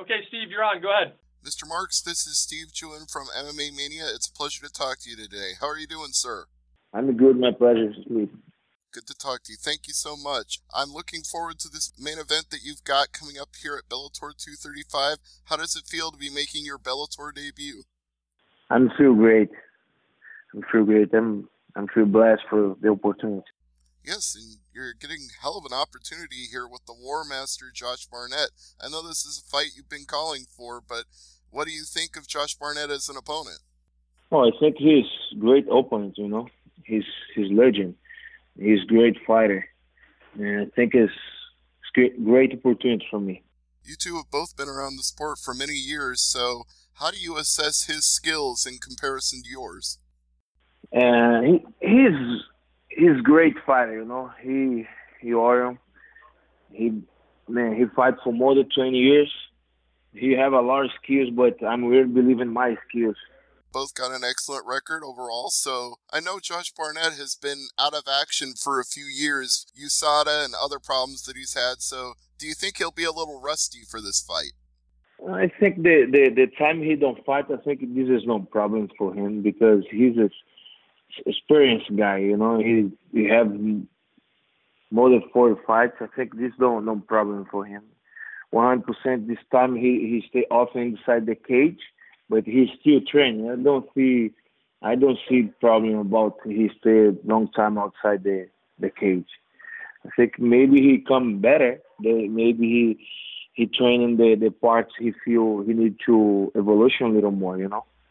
Okay, Steve, you're on. Go ahead. Mr. Marks, this is Steve Chewin from MMA Mania. It's a pleasure to talk to you today. How are you doing, sir? I'm good. My pleasure, Steve. Good to talk to you. Thank you so much. I'm looking forward to this main event that you've got coming up here at Bellator 235. How does it feel to be making your Bellator debut? I feel great. I'm feel blessed for the opportunity. Yes, and you're getting a hell of an opportunity here with the War Master, Josh Barnett. I know this is a fight you've been calling for, but what do you think of Josh Barnett as an opponent? Oh, I think he's great opponent, He's legend. He's a great fighter. And I think it's great opportunity for me. You two have both been around the sport for many years, so how do you assess his skills in comparison to yours? He's a great fighter, He loyal. He fights for more than 20 years. He have a lot of skills, but I'm really believing my skills. Both got an excellent record overall, so I know Josh Barnett has been out of action for a few years, USADA and other problems that he's had, so do you think he'll be a little rusty for this fight? I think the time he don't fight, I think this is no problem for him because he's an experienced guy, He have more than 40 fights. I think this no problem for him. 100% this time he stay off inside the cage, but he's still training. I don't see problem about he stay long time outside the cage. I think maybe he come better. Maybe he training the parts he feel he need to evolution a little more,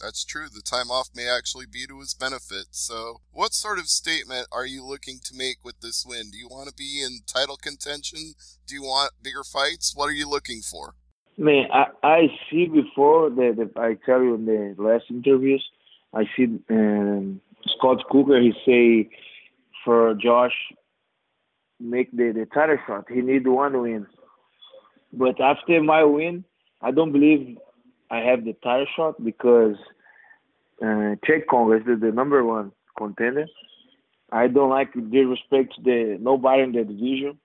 That's true. The time off may actually be to his benefit. So what sort of statement are you looking to make with this win? Do you want to be in title contention? Do you want bigger fights? What are you looking for? Man, I see before that I tell you in the last interviews, I see Scott Cooker, he say for Josh, make the title shot. He need one win. But after my win, I don't believe I have the title shot because Czech Congo is the number one contender. I don't like to disrespect nobody in the division,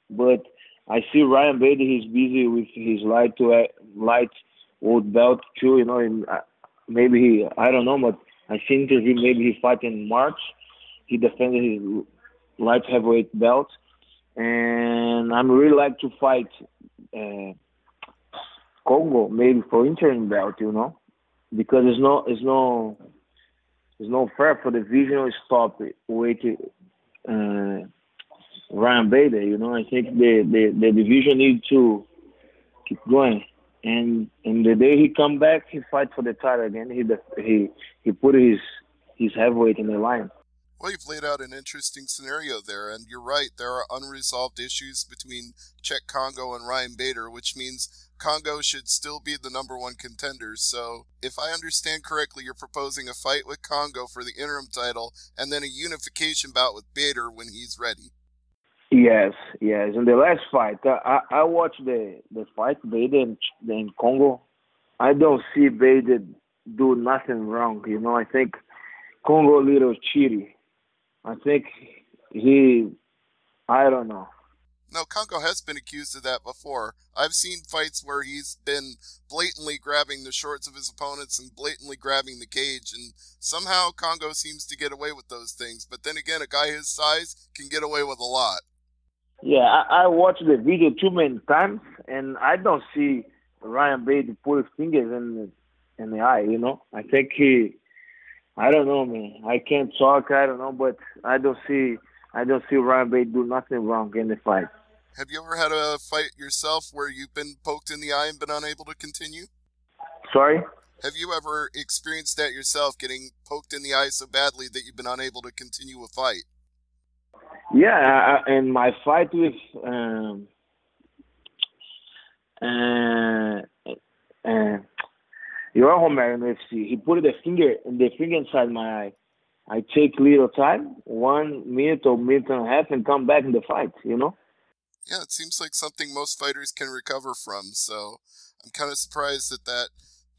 but I see Ryan Bader. He's busy with his light old belt too. And maybe I don't know, but I see interview maybe he fight in March. He defended his light heavyweight belt, and I'm really like to fight Congo maybe for interim belt, because it's no fair for the division stop waiting. Ryan Bader, I think the division needs to keep going, and the day he come back, he fight for the title again. He put his heavyweight in the line. Well, you've laid out an interesting scenario there, and you're right. There are unresolved issues between Czech Congo and Ryan Bader, which means Congo should still be the number one contender. So, if I understand correctly, you're proposing a fight with Congo for the interim title, and then a unification bout with Bader when he's ready. Yes. In the last fight, I watched the fight, Bader and Congo. I don't see Bader do nothing wrong. I think Congo a little cheaty. I think I don't know. No, Congo has been accused of that before. I've seen fights where he's been blatantly grabbing the shorts of his opponents and blatantly grabbing the cage, and somehow Congo seems to get away with those things. But then again, a guy his size can get away with a lot. Yeah, I watched the video too many times, and I don't see Ryan Bader put his fingers in the eye, I think I don't know, man. I can't talk, I don't know, but I don't see Ryan Bader do nothing wrong in the fight. Have you ever had a fight yourself where you've been poked in the eye and been unable to continue? Sorry? Have you ever experienced that yourself, getting poked in the eye so badly that you've been unable to continue a fight? Yeah, in my fight with Your Homer in UFC, he put the finger inside my eye. I take little time, 1 minute or minute and a half, and come back in the fight, Yeah, it seems like something most fighters can recover from, so I'm kind of surprised that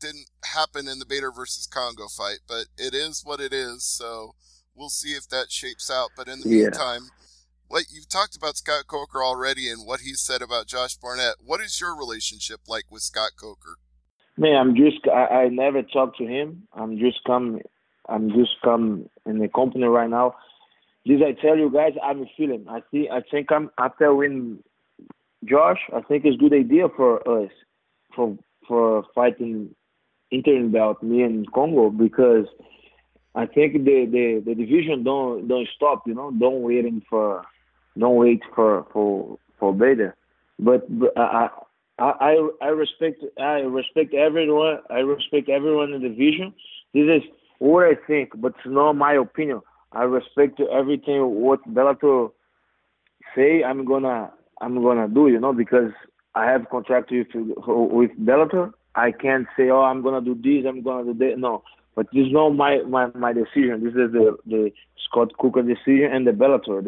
didn't happen in the Bader versus Congo fight, but it is what it is, so we'll see if that shapes out. But in the meantime, Well, you've talked about Scott Coker already and what he said about Josh Barnett. What is your relationship like with Scott Coker? Man, I never talked to him. I'm just come in the company right now. This I tell you guys, I'm feeling. I think I'm after win Josh. I think it's good idea for us for fighting interim belt me and Congo because I think the division don't stop. Don't wait for Bader. But I respect everyone. I respect everyone in the division. This is what I think, but it's not my opinion. I respect everything what Bellator say. I'm gonna do. Because I have contract with Bellator. I can't say, oh, I'm gonna do this. I'm gonna do that. No, but this is not my decision. This is the Scott Cooker decision and the Bellator,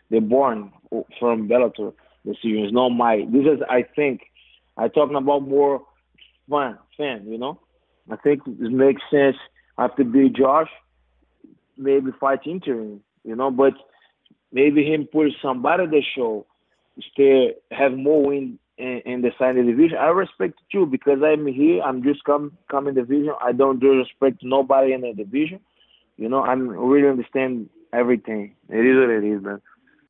the born from Bellator decision. It's not my. This is I think. I talking about more fan. I think it makes sense after be Josh, maybe fight interim, but maybe him put somebody that show, stay have more win in the side of the division. I respect it too because I'm here. I'm just come in the division. I don't disrespect nobody in the division. I'm really understand everything. It is what it is, man.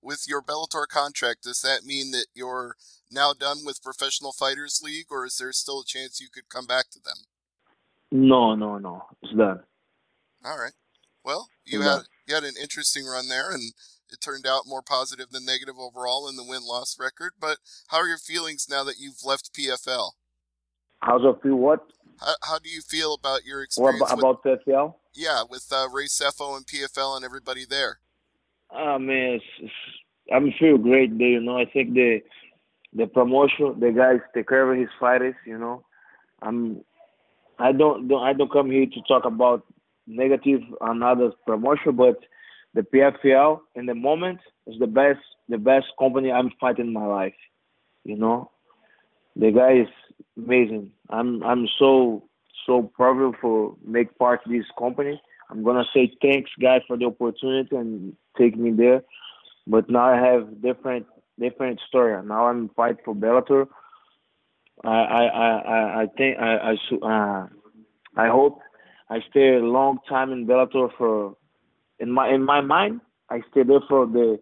With your Bellator contract, does that mean that you're now done with Professional Fighters League, or is there still a chance you could come back to them? No. It's done. All right. Well, you It's done. had an interesting run there, and it turned out more positive than negative overall in the win-loss record. But how are your feelings now that you've left PFL? How's it feel? What? How do you feel about your What experience about PFL? with Ray Sefo and PFL and everybody there? Man, I'm feel great there. I think the promotion, the guys take care of his fighters. I'm I don't come here to talk about negative another promotion, but the PFL in the moment is the best company I'm fighting in my life. You know, the guy is amazing. I'm so proud for make part of this company. I'm gonna say thanks, guy, for the opportunity and take me there. But now I have different story. Now I'm fight for Bellator. I think I hope I stay a long time in Bellator for in my mind. I stay there for the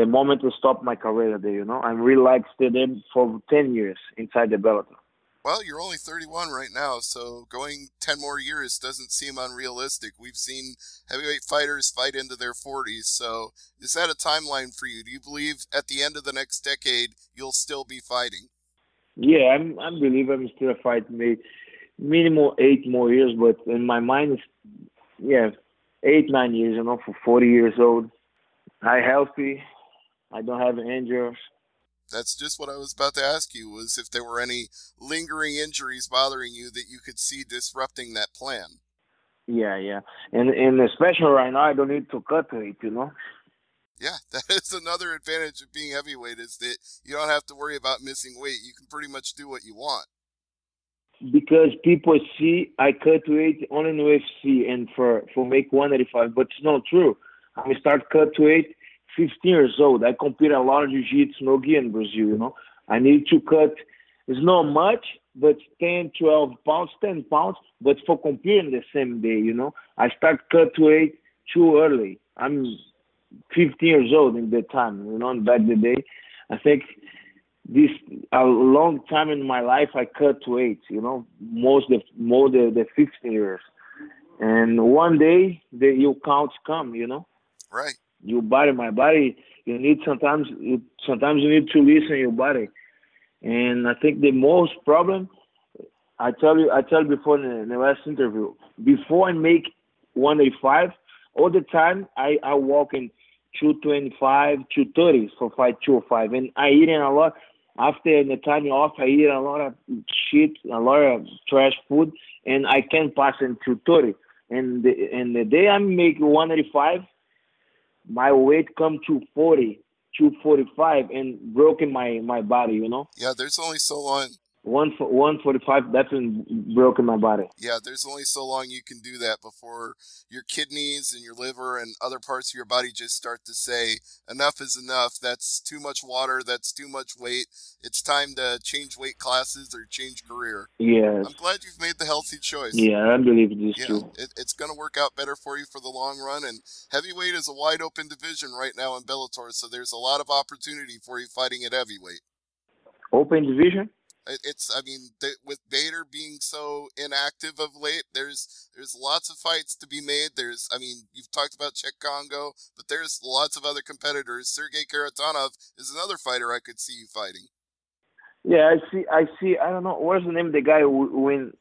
moment to stop my career there. I really like stay there for 10 years inside the Bellator. Well, you're only 31 right now, so going 10 more years doesn't seem unrealistic. We've seen heavyweight fighters fight into their 40s, so is that a timeline for you? Do you believe at the end of the next decade you'll still be fighting? Yeah, I believe I'm still fighting minimum 8 more years, but in my mind, yeah, 8 9 years. For 40 years old, I healthy. I don't have injuries. That's just what I was about to ask you, was if there were any lingering injuries bothering you that you could see disrupting that plan. Yeah, and especially right now, I don't need to cut weight. Yeah, that is another advantage of being heavyweight, is that you don't have to worry about missing weight. You can pretty much do what you want. Because people see I cut weight only in UFC and for make 185, but it's not true. I start cut weight 15 years old. I compete a lot of jiu-jitsu no gi in Brazil. I need to cut. It's not much, but 10, 12 pounds, 10 pounds. But for competing the same day. I start cut weight too early. I'm 15 years old in that time. And back the day, I think this a long time in my life I cut weight, more the 15 years. And one day your counts come. Right. Your body, my body, you need sometimes you need to listen to your body. And I think the most problem I tell before in the last interview, before I make 185, all the time I walk in 225, 230 for fight 205, and I eating a lot. After the time off, I eat a lot of shit, a lot of trash food, and I can pass in 230. And the day I make 185, my weight come to 40, 245, and broken my body. Yeah, there's only so long. 145 definitely broken my body. Yeah, there's only so long you can do that before your kidneys and your liver and other parts of your body just start to say, enough is enough. That's too much water. That's too much weight. It's time to change weight classes or change career. Yes. I'm glad you've made the healthy choice. Yeah, I believe this Yeah, too. it's going to work out better for you for the long run. And heavyweight is a wide open division right now in Bellator, so there's a lot of opportunity for you fighting at heavyweight. Open division? With Bader being so inactive of late, there's lots of fights to be made. You've talked about Czech Congo, but there's lots of other competitors. Sergey Karatanov is another fighter I could see you fighting. Yeah, I see. I don't know. What's the name of the guy who win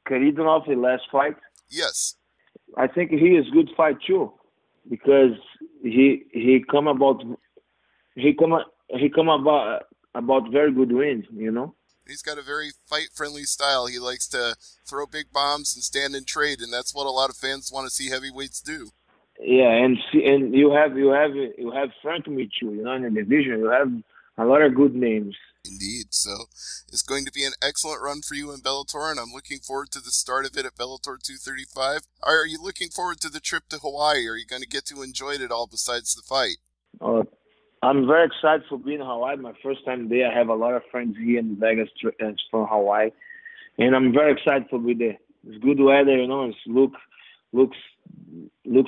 Karidonov the last fight? Yes. I think he is good fight too, because he come about very good wins, you know. He's got a very fight-friendly style. He likes to throw big bombs and stand and trade, and that's what a lot of fans want to see heavyweights do. Yeah, and you have Frank Mitchell, you know, in the division. You have a lot of good names. Indeed. So it's going to be an excellent run for you in Bellator, and I'm looking forward to the start of it at Bellator 235. Are you looking forward to the trip to Hawaii? Are you going to get to enjoy it all besides the fight? I'm very excited for being in Hawaii. My first time there. I have a lot of friends here in Vegas from Hawaii, and I'm very excited for being there. It's good weather, you know. It looks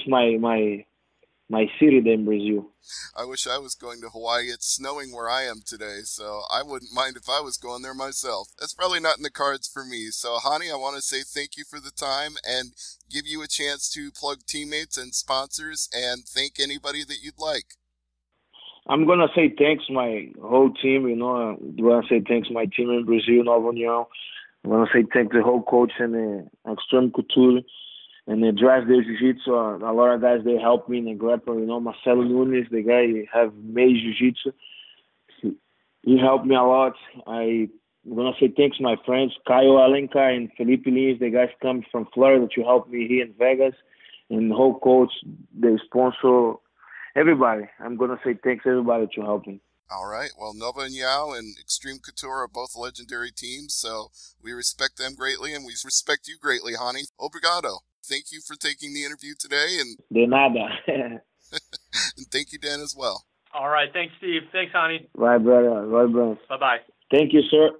my city there in Brazil. I wish I was going to Hawaii. It's snowing where I am today, so I wouldn't mind if I was going there myself. That's probably not in the cards for me. So, Ronny, I want to say thank you for the time and give you a chance to plug teammates and sponsors and thank anybody that you'd like. I'm going to say thanks my whole team, you know. I'm going to say thanks my team in Brazil, Nova Union. I'm going to say thanks the whole coach and the Extreme Couture and the Drive Day Jiu-Jitsu. A lot of guys, they help me in the grappling, you know. Marcelo Nunes, the guy have made Jiu-Jitsu. He helped me a lot. I'm going to say thanks my friends, Caio Alencar and Felipe Lins, the guys come from Florida to help me here in Vegas. And the whole coach, the sponsor, everybody. I'm going to say thanks everybody to help me. All right. Well, Nova and Yao and Extreme Couture are both legendary teams, so we respect them greatly, and we respect you greatly, Ronny. Obrigado. Thank you for taking the interview today. And de nada. And thank you, Dan, as well. All right. Thanks, Steve. Thanks, Ronny. Right, brother. Right, brother. Bye-bye. Thank you, sir.